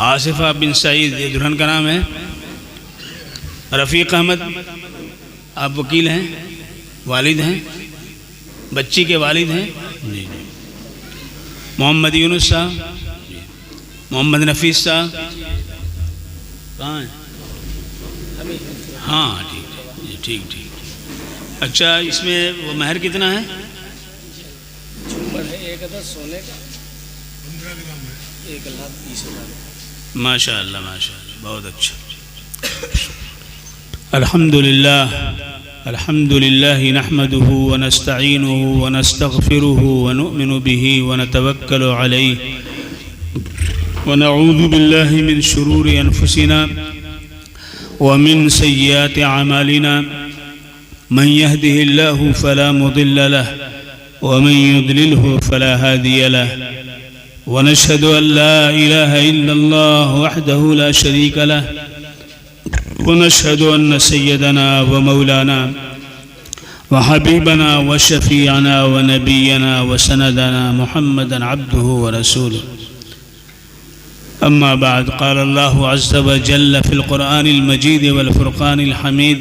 آصفہ بن سعید یہ دلہن کا نام ہے. رفیق احمد آپ وکیل ہیں، والد ہیں، بچی کے والد ہیں. جی. محمد یونس صاحب، محمد نفیس صاحب کہاں ہیں؟ ہاں ٹھیک. اچھا، اس میں وہ مہر کتنا ہے؟ ایک عدد سونے کا 1,20,000. ماشاء اللہ بہت اچھا. الحمد لله نحمده ونستعينه ونستغفره ونؤمن به ونتوكل عليه ونعوذ بالله من شرور أنفسنا ومن سيئات أعمالنا من يهده الله فلا مضل له ومن يضلله فلا هادي له ونشهد أن لا إله إلا الله وحده لا شريك له ونشهد أن سيدنا ومولانا وحبيبنا وشفيعنا ونبينا وسندنا محمدا عبده ورسوله. أما بعد، قال الله عز وجل في القرآن المجيد والفرقان الحميد: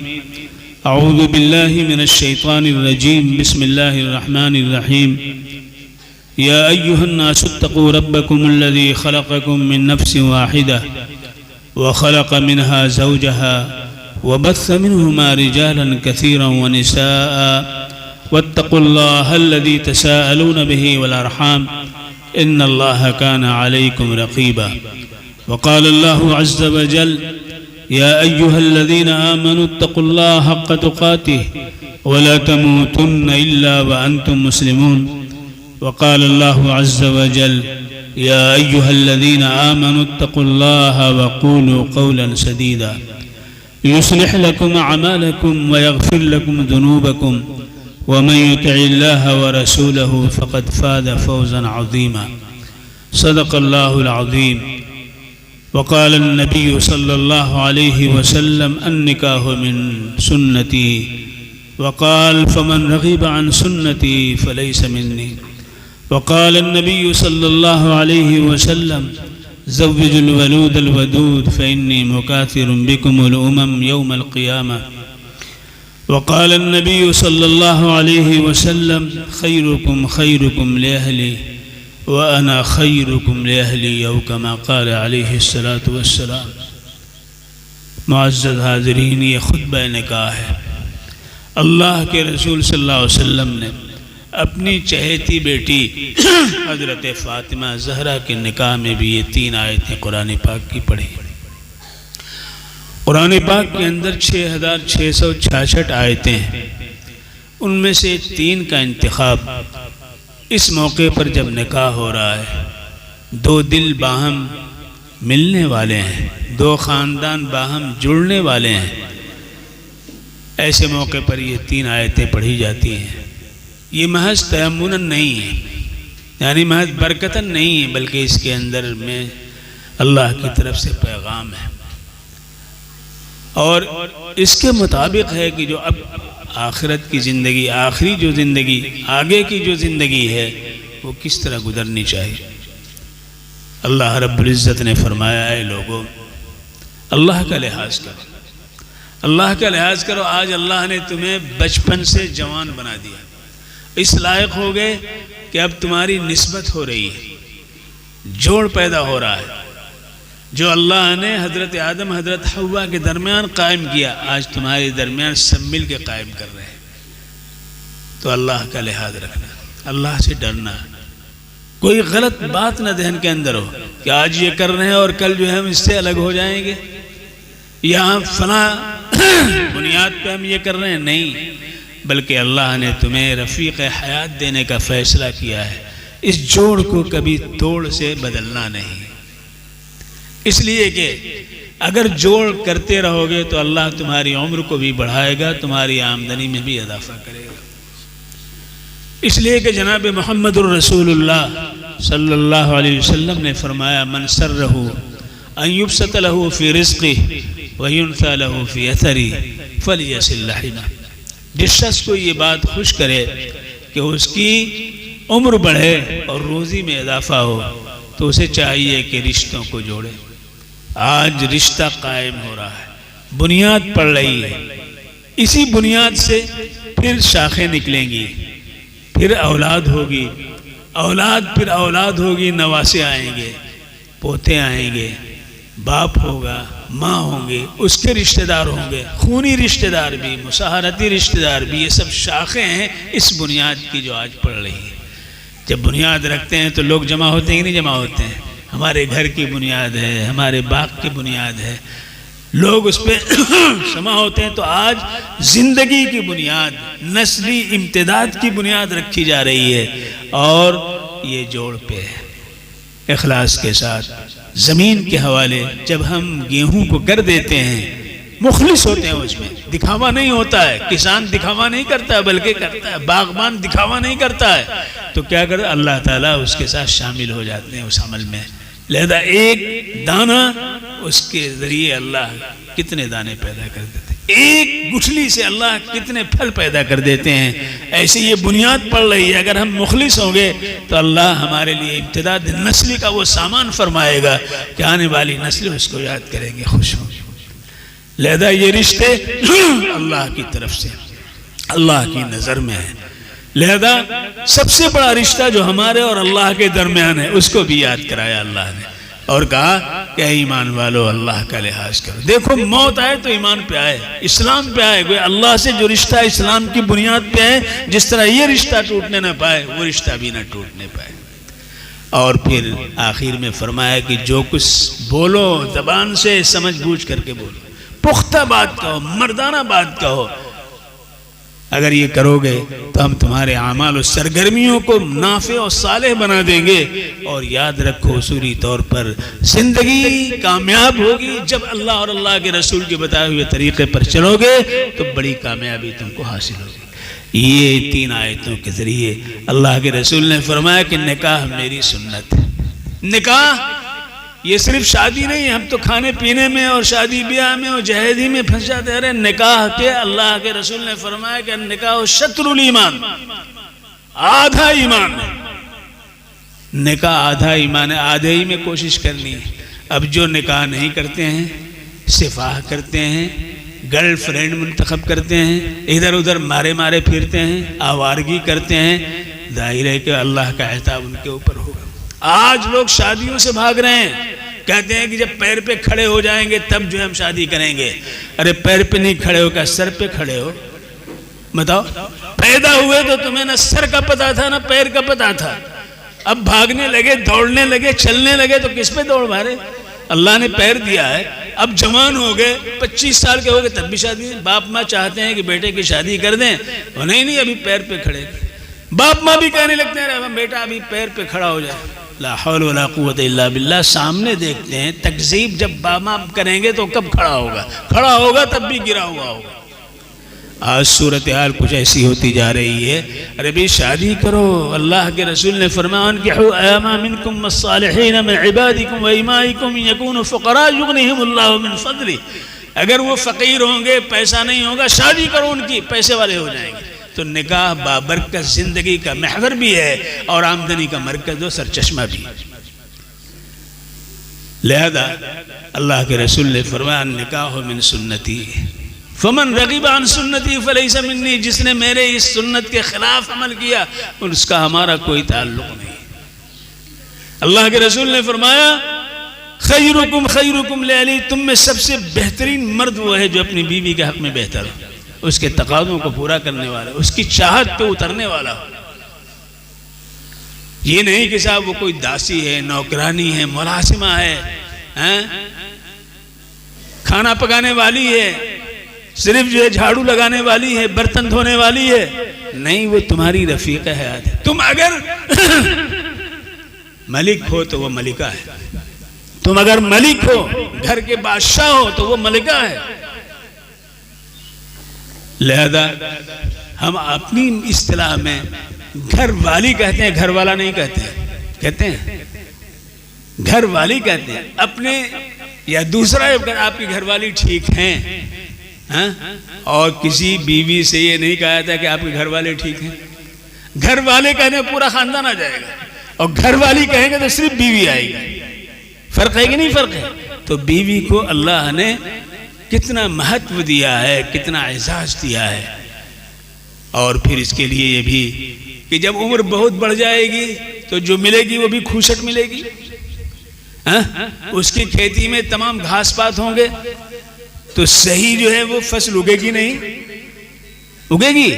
أعوذ بالله من الشيطان الرجيم، بسم الله الرحمن الرحيم. يا أيها الناس اتقوا ربكم الذي خلقكم من نفس واحدة وخلق منها زوجها وبث منهما رجالا كثيرا ونساء واتقوا الله الذي تساءلون به والأرحام إن الله كان عليكم رقيبا. وقال الله عز وجل: يا أيها الذين آمنوا اتقوا الله حق تقاته ولا تموتن إلا وأنتم مسلمون. وقال الله عز وجل: يا أيها الذين آمنوا اتقوا الله وقولوا قولا سديدا يصلح لكم أعمالكم ويغفر لكم ذنوبكم ومن يطع الله ورسوله فقد فاز فوزا عظيما. صدق الله العظيم. وقال النبي صلى الله عليه وسلم: النكاح من سنتي. وقال: فمن رغب عن سنتي فليس مني. وقال النبي صلى الله عليه وسلم: زوج الولود الودود فإني مكاثر بكم الأمم يوم القيامة. وقال النبي صلى الله عليه وسلم: خيركم خيركم لأهلي وأنا خيركم لأهلي، أو كما قال عليه الصلاة والسلام. معزز حاضرین، یہ خطبہ نکاح ہے. اللہ کے رسول صلی اللہ علیہ وسلم نے اپنی چہیتی بیٹی حضرت فاطمہ زہرا کے نکاح میں بھی یہ 3 آیتیں قرآن پاک کی پڑھی. قرآن پاک کے اندر 6,666 آیتیں ہیں. ان میں سے 3 کا انتخاب اس موقع پر جب نکاح ہو رہا ہے، 2 دل باہم ملنے والے ہیں، 2 خاندان باہم جڑنے والے ہیں، ایسے موقع پر یہ 3 آیتیں پڑھی جاتی ہیں. یہ محض تیمناً نہیں ہے، یعنی محض برکتاً نہیں ہے، بلکہ اس کے اندر میں اللہ کی طرف سے پیغام ہے، اور اس کے مطابق ہے کہ جو اب آخرت کی زندگی، آخری جو زندگی، آگے کی جو زندگی ہے، وہ کس طرح گزرنی چاہیے. اللہ رب العزت نے فرمایا: اے لوگوں، اللہ کا لحاظ کرو، اللہ کا لحاظ کرو. آج اللہ نے تمہیں بچپن سے جوان بنا دیا، اس لائق ہو گئے کہ اب تمہاری نسبت ہو رہی ہے، جوڑ پیدا ہو رہا ہے. جو اللہ نے حضرت آدم حضرت حوا کے درمیان قائم کیا، آج تمہارے درمیان سب مل کے قائم کر رہے ہیں. تو اللہ کا لحاظ رکھنا، اللہ سے ڈرنا، کوئی غلط بات نہ ذہن کے اندر ہو کہ آج یہ کر رہے ہیں اور کل جو ہے ہم اس سے الگ ہو جائیں گے، یہاں فلاں بنیاد پہ ہم یہ کر رہے ہیں. نہیں، بلکہ اللہ نے تمہیں رفیق حیات دینے کا فیصلہ کیا ہے. اس جوڑ کو کبھی توڑ سے بدلنا نہیں، اس لیے کہ اگر جوڑ کرتے رہو گے تو اللہ تمہاری عمر کو بھی بڑھائے گا، تمہاری آمدنی میں بھی اضافہ کرے گا. اس لیے کہ جناب محمد الرسول اللہ صلی اللہ علیہ وسلم نے فرمایا: من سرہ ان یبسط لہ فی رزقہ وینثی لہ فی اثرہ فلیصل رحمہ. جس شخص کو یہ بات خوش کرے کہ اس کی عمر بڑھے اور روزی میں اضافہ ہو، تو اسے چاہیے کہ رشتوں کو جوڑے. آج رشتہ قائم ہو رہا ہے، بنیاد پڑ رہی ہے، اسی بنیاد سے پھر شاخیں نکلیں گی، پھر اولاد ہوگی، اولاد پھر اولاد ہوگی، نواسے آئیں گے، پوتے آئیں گے، باپ ہوگا، ماں ہوں گے، اس کے رشتہ دار ہوں گے، خونی رشتہ دار بھی، مساہرتی رشتہ دار بھی، یہ سب شاخیں ہیں اس بنیاد کی جو آج پڑ رہی ہے۔ جب بنیاد رکھتے ہیں تو لوگ جمع ہوتے ہیں کہ نہیں جمع ہوتے ہیں؟ ہمارے گھر کی بنیاد ہے، ہمارے باغ کی بنیاد ہے، لوگ اس پہ جمع ہوتے ہیں، تو آج زندگی کی بنیاد، نسلی امتداد کی بنیاد رکھی جا رہی ہے، اور یہ جوڑ پہ ہے، اخلاص کے ساتھ زمین کے حوالے جب ہم گیہوں کو کر دیتے ہیں، مخلص ہوتے ہیں، اس میں دکھاوا نہیں ہوتا ہے، کسان دکھاوا نہیں کرتا ہے بلکہ کرتا ہے، باغبان دکھاوا نہیں کرتا ہے، تو کیا کرتا ہے اللہ تعالیٰ اس کے ساتھ شامل ہو جاتے ہیں اس عمل میں۔ لہذا ایک دانہ، اس کے ذریعے اللہ کتنے دانے پیدا کر دیتے ہیں، ایک گٹھلی سے اللہ کتنے پھل پیدا کر دیتے ہیں۔ ایسی یہ بنیاد پڑ رہی ہے، اگر ہم مخلص ہوں گے تو اللہ ہمارے لیے امتداد نسلی کا وہ سامان فرمائے گا کہ آنے والی نسل اس کو یاد کریں گے، خوش ہوں گے۔ لہذا یہ رشتے اللہ کی طرف سے، اللہ کی نظر میں ہے، لہذا سب سے بڑا رشتہ جو ہمارے اور اللہ کے درمیان ہے اس کو بھی یاد کرایا اللہ نے، اور کہا کہ ایمان والو اللہ کا لحاظ کرو۔ دیکھو موت آئے تو ایمان پہ آئے، اسلام پہ آئے، کوئی اللہ سے جو رشتہ اسلام کی بنیاد پہ ہے، جس طرح یہ رشتہ ٹوٹنے نہ پائے وہ رشتہ بھی نہ ٹوٹنے پائے۔ اور پھر آخر میں فرمایا کہ جو کچھ بولو زبان سے سمجھ بوجھ کر کے بولو، پختہ بات کہو، مردانہ بات کہو، اگر یہ کرو گے تو ہم تمہارے اعمال و سرگرمیوں کو نافع و صالح بنا دیں گے، اور یاد رکھو اصولی طور پر زندگی کامیاب ہوگی جب اللہ اور اللہ کے رسول کے بتائے ہوئے طریقے پر چلو گے تو بڑی کامیابی تم کو حاصل ہوگی۔ یہ 3 آیتوں کے ذریعے اللہ کے رسول نے فرمایا کہ نکاح میری سنت ہے۔ نکاح یہ صرف شادی نہیں ہے، ہم تو کھانے پینے میں اور شادی بیاہ میں اور جہیزی میں پھنس جاتے رہے۔ نکاح کے اللہ کے رسول نے فرمایا کہ نکاح شطر الایمان، آدھا ایمان ہے۔ نکاح آدھا ایمان ہے، آدھے ہی میں کوشش کرنی ہے۔ اب جو نکاح نہیں کرتے ہیں، سفاہ کرتے ہیں، گرل فرینڈ منتخب کرتے ہیں، ادھر ادھر مارے پھرتے ہیں، آوارگی کرتے ہیں، ظاہر ہے کہ اللہ کا عذاب ان کے اوپر ہوگا۔ آج لوگ شادیوں سے بھاگ رہے ہیں، کہتے ہیں کہ جب پیر پہ کھڑے ہو جائیں گے تب جو ہم شادی کریں گے۔ ارے پیر پہ نہیں کھڑے ہو، کیا سر پہ کھڑے ہو؟ بتاؤ، پیدا ہوئے تو تمہیں نہ سر کا پتا تھا نہ پیر کا پتا تھا، اب بھاگنے لگے، دوڑنے لگے، چلنے لگے تو کس پہ دوڑ مارے؟ اللہ نے پیر دیا ہے، اب جوان ہو گئے، 25 سال کے ہو گئے تب بھی شادی۔ باپ ماں چاہتے ہیں کہ بیٹے کی شادی کر دیں، نہیں ابھی پیر پہ کھڑے۔ باپ ماں بھی کہنے لگتے ہیں بیٹا ابھی پیر پہ کھڑا ہو جائے۔ لا حول ولا قوت الا باللہ، سامنے دیکھتے ہیں تکذیب جب باپ کریں گے تو کب کھڑا ہوگا؟ کھڑا ہوگا تب بھی گرا ہوا ہوگا۔ آج صورتحال کچھ ایسی ہوتی جا رہی ہے، ارے بھی شادی کرو، اللہ کے رسول نے فرمایا انکحوا ایاما منکم الصالحین من عبادکم وامائکم یکونوا فقراء یغنیہم اللہ من فضلہ، اگر وہ فقیر ہوں گے، پیسہ نہیں ہوگا، شادی کرو ان کی، پیسے والے ہو جائیں گے۔ تو نکاح بابرکت زندگی کا محور بھی ہے اور آمدنی کا مرکز و سرچشمہ بھی۔ لہذا اللہ کے رسول نے فرمایا نکاح من سنتی فمن رغب عن سنتی فلیس منی، جس نے میرے اس سنت کے خلاف عمل کیا اس کا ہمارا کوئی تعلق نہیں۔ اللہ کے رسول نے فرمایا خیرکم خیرکم لأہلی، تم میں سب سے بہترین مرد وہ ہے جو اپنی بیوی کے حق میں بہتر ہو، اس کے تقاضوں کو پورا کرنے والا، اس کی چاہت پہ اترنے والا ہو۔ یہ نہیں کہ صاحب وہ کوئی داسی ہے، نوکرانی ہے، ملازمہ ہے، کھانا پکانے والی ہے، صرف جو ہے جھاڑو لگانے والی ہے، برتن دھونے والی ہے، نہیں، وہ تمہاری رفیق حیات ہے۔ تم اگر ملک ہو تو وہ ملکہ ہے، تم اگر ملک ہو، گھر کے بادشاہ ہو تو وہ ملکہ ہے۔ لہذا ہم اپنی اصطلاح میں گھر والی کہتے ہیں، گھر والا نہیں کہتے ہیں، کہتے ہیں گھر والی کہتے ہیں اپنے، یا دوسرا اگر آپ کی گھر والی ٹھیک ہیں، اور کسی بیوی سے یہ نہیں کہا جاتا کہ آپ کے گھر والے ٹھیک ہیں۔ گھر والے کہنے پورا خاندان آ جائے گا، اور گھر والی کہیں گے تو صرف بیوی آئے گی۔ فرق ہے کہ نہیں فرق ہے؟ تو بیوی کو اللہ نے کتنا مہتو دیا ہے، کتنا اعزاز دیا ہے. اور پھر اس کے لیے یہ بھی کہ جب عمر بہت بڑھ جائے گی تو جو ملے گی وہ بھی کھوسٹ ملے گی. اس کی کھیتی میں تمام گھاس پات ہوں گے تو صحیح جو ہے وہ فصل اگے گی نہیں؟ اگے گی.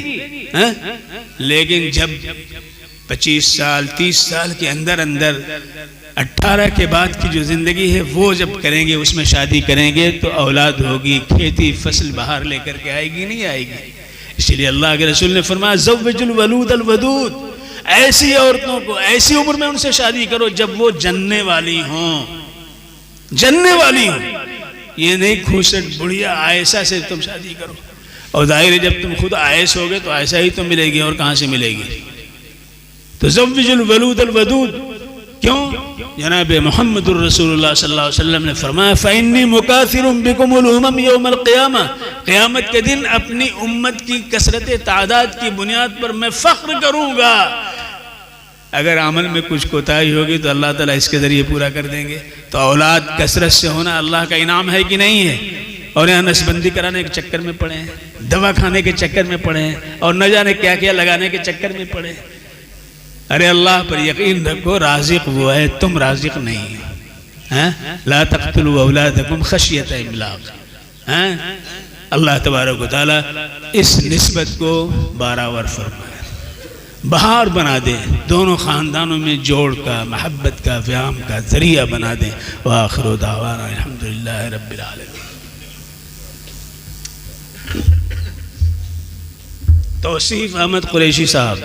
لیکن جب 25 سال 30 سال کے اندر 18 کے بعد کی جو زندگی ہے وہ جب کریں گے، اس میں شادی کریں گے تو اولاد ہوگی، کھیتی فصل باہر لے کر کے آئے گی نہیں آئے گی. اس لیے اللہ کے رسول نے فرمایا زوج الولود الودود، ایسی عورتوں کو ایسی عمر میں ان سے شادی کرو جب وہ جننے والی ہوں، جننے والی ہوں. یہ نہیں کھوسٹ بڑھیا عائشہ سے تم شادی کرو. اور ظاہر ہے جب تم خود عائش ہوگے تو عائشہ ہی تو ملے گی، اور کہاں سے ملے گی؟ تو زوج الولود الودود کیوں؟ جناب محمد الرسول اللہ صلی اللہ علیہ وسلم نے فرمایا فَإِنِّي مُكَاثِرٌ بِكُمُ الْأُمَمِ يَوْمَ الْقِيَامَةِ، قیامت کے دن اپنی امت کی کثرت تعداد کی بنیاد پر میں فخر کروں گا. اگر عمل میں کچھ کوتاہی ہوگی تو اللہ تعالیٰ اس کے ذریعے پورا کر دیں گے. تو اولاد کثرت سے ہونا اللہ کا انعام ہے کہ نہیں ہے؟ اور یہاں نسبندی کرانے کے چکر میں پڑے ہیں، دوا کھانے کے چکر میں پڑے ہیں، اور نہ جانے کیا کیا لگانے کے چکر میں پڑے ہیں. ارے اللہ پر یقین رکھو، رازق وہ ہے، تم رازق نہیں ہے. لا تقتلوا اولادکم خشیۃ املاق. اللہ تبارک و تعالیٰ اس نسبت کو بارآور فرمائے، بہار بنا دے، دونوں خاندانوں میں جوڑ کا، محبت کا، فہم کا ذریعہ بنا دے. وآخر دعوانا الحمدللہ رب العالمین. توصیف احمد قریشی صاحب،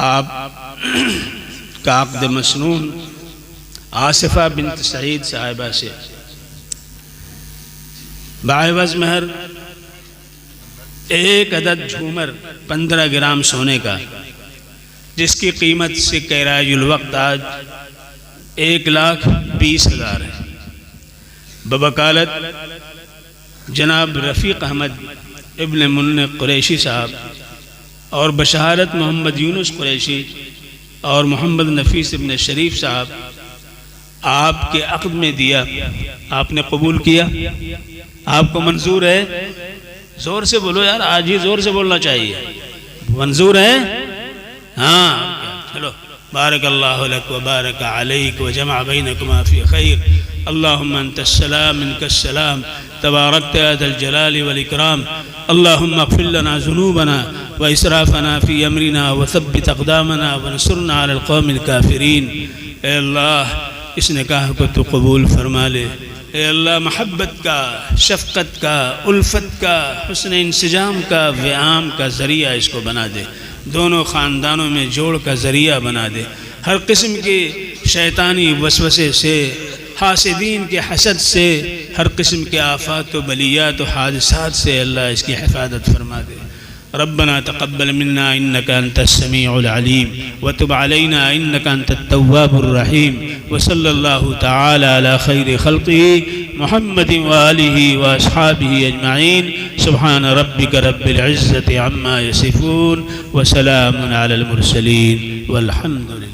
آپ کا عقد مسنون آصفہ بنت سعید صاحبہ سے بعوض مہر 1 عدد جھومر 15 گرام سونے کا، جس کی قیمت سکہ رائج الوقت آج 1,20,000 ہے، بوکالت جناب رفیق احمد ابن من قریشی صاحب اور بشہادت محمد یونس قریشی اور محمد نفیس ابن شریف صاحب، آپ کے عقد میں دیا، آپ نے قبول کیا. آپ کو منظور ہے؟ زور سے بولو یار، آج ہی زور سے بولنا چاہیے. منظور ہے؟ ہاں چلو. بارک اللہ لک و بارک علیک و جمع بینکما فی خیر. اللہم انت السلام منک السلام تبارکت یا ذا الجلال والاکرام. اللہم اغفر لنا ذنوبنا و اسرافنا فی امرنا و ثبت اقدامنا ونصرنا علی القوم الکافرین. اے اللہ اس نکاح کو تو قبول فرما لے. اے اللہ محبت کا، شفقت کا، الفت کا، حسن انسجام کا، وئام کا ذریعہ اس کو بنا دے. دونوں خاندانوں میں جوڑ کا ذریعہ بنا دے. ہر قسم کے شیطانی وسوسے سے، حاسدین کے حسد سے، ہر قسم کے آفات و بلیات و حادثات سے اللہ اس کی حفاظت فرما دے. ربنا تقبل منا انك انت السميع العليم وتب علينا انك انت التواب الرحيم. وصلى الله تعالى على خير خلقه محمد وآله واصحابه اجمعين. سبحان ربك رب العزة عما يصفون وسلام على المرسلين والحمد لله.